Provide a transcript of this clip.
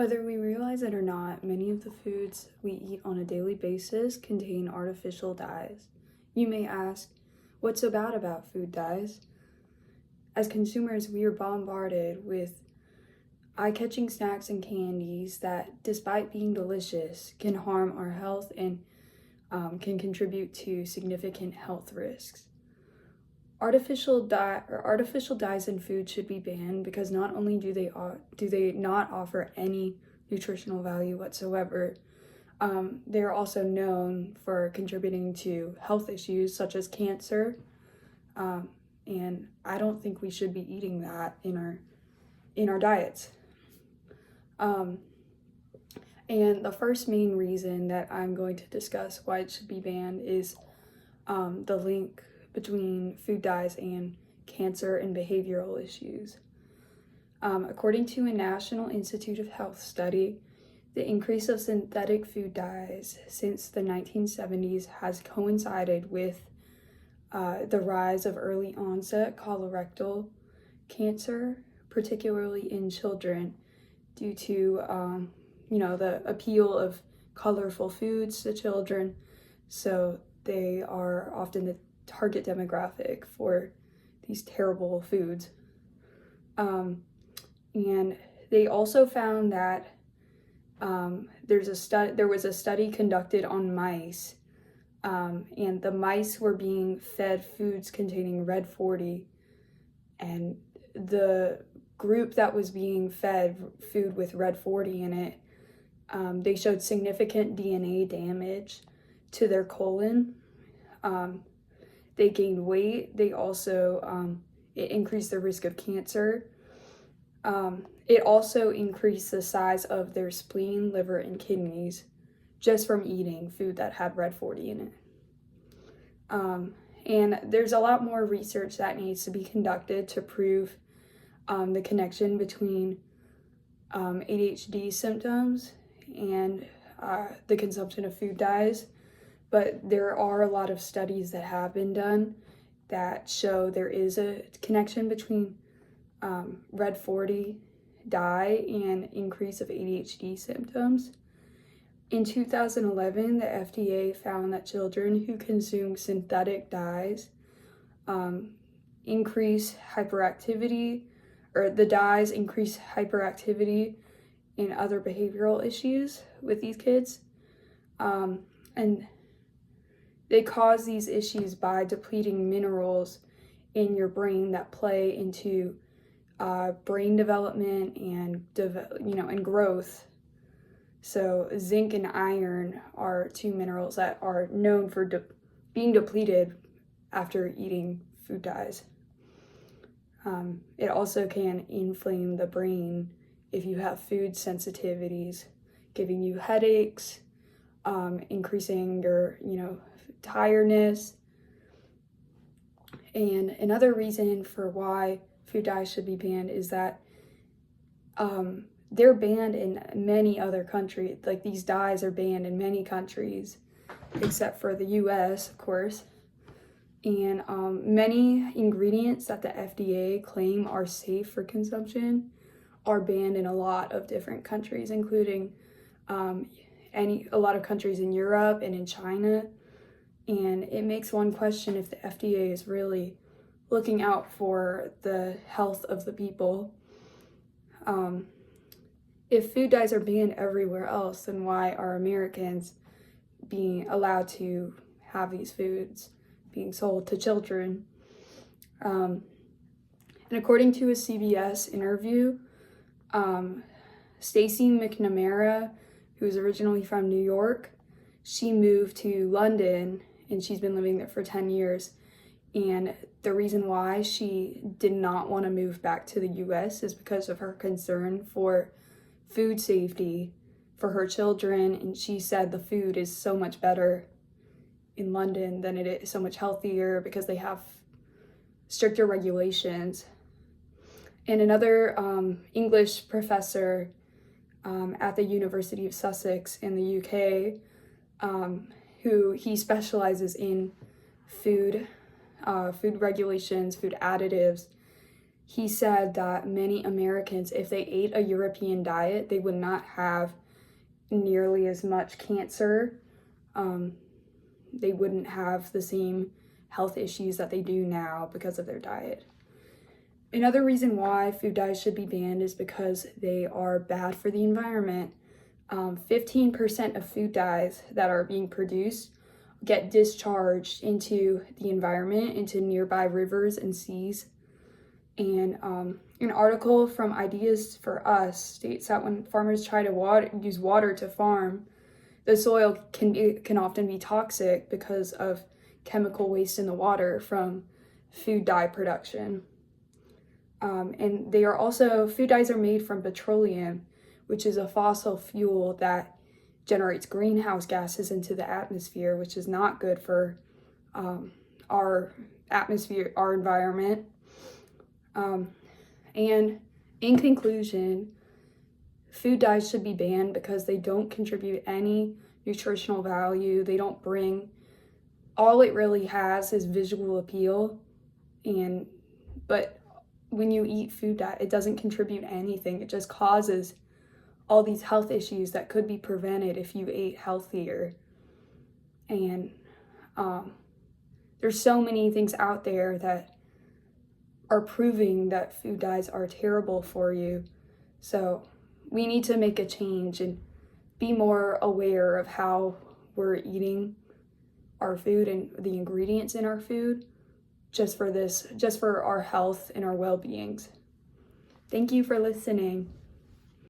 Whether we realize it or not, many of the foods we eat on a daily basis contain artificial dyes. You may ask, what's so bad about food dyes? As consumers, we are bombarded with eye-catching snacks and candies that, despite being delicious, can harm our health and can contribute to significant health risks. Artificial dyes in food should be banned because not only do they not offer any nutritional value whatsoever, they are also known for contributing to health issues such as cancer, and I don't think we should be eating that in our diets. And the first main reason that I'm going to discuss why it should be banned is the link between food dyes and cancer and behavioral issues. According to a National Institute of Health study, the increase of synthetic food dyes since the 1970s has coincided with the rise of early onset colorectal cancer, particularly in children, due to the appeal of colorful foods to children. So they are often the target demographic for these terrible foods. And they also found that there was a study conducted on mice, and the mice were being fed foods containing Red 40, and the group that was being fed food with Red 40 in it, they showed significant DNA damage to their colon. They gained weight. They also, it increased their risk of cancer. It also increased the size of their spleen, liver, and kidneys just from eating food that had Red 40 in it. And there's a lot more research that needs to be conducted to prove the connection between ADHD symptoms and the consumption of food dyes. But there are a lot of studies that have been done that show there is a connection between Red 40 dye and increase of ADHD symptoms. In 2011, the FDA found that children who consume synthetic dyes increase hyperactivity, or the dyes increase hyperactivity and other behavioral issues with these kids. And they cause these issues by depleting minerals in your brain that play into brain development and growth. So zinc and iron are two minerals that are known for being depleted after eating food dyes. It also can inflame the brain if you have food sensitivities, giving you headaches, increasing your tiredness. And another reason for why food dyes should be banned is that they're banned in many other countries. Like, these dyes are banned in many countries, except for the US, of course. And many ingredients that the FDA claim are safe for consumption are banned in a lot of different countries, including a lot of countries in Europe and in China. And it makes one question if the FDA is really looking out for the health of the people. If food dyes are banned everywhere else, then why are Americans being allowed to have these foods being sold to children? And according to a CBS interview, Stacey McNamara, who is originally from New York, she moved to London and she's been living there for 10 years. And the reason why she did not want to move back to the US is because of her concern for food safety for her children. And she said the food is so much better in London than it is, so much healthier, because they have stricter regulations. And another English professor at the University of Sussex in the UK, who he specializes in food regulations, food additives, he said that many Americans, if they ate a European diet, they would not have nearly as much cancer. They wouldn't have the same health issues that they do now because of their diet. Another reason why food dyes should be banned is because they are bad for the environment. 15% of food dyes that are being produced get discharged into the environment, into nearby rivers and seas. And an article from Ideas for Us states that when farmers try to use water to farm, the soil can often be toxic because of chemical waste in the water from food dye production. And food dyes are made from petroleum, which is a fossil fuel that generates greenhouse gases into the atmosphere, which is not good for our atmosphere, our environment. And in conclusion, food dyes should be banned because they don't contribute any nutritional value. They don't bring, all it really has is visual appeal. But when you eat food dye, it doesn't contribute anything. It just causes all these health issues that could be prevented if you ate healthier. And there's so many things out there that are proving that food dyes are terrible for you. So we need to make a change and be more aware of how we're eating our food and the ingredients in our food just for our health and our well-beings. Thank you for listening.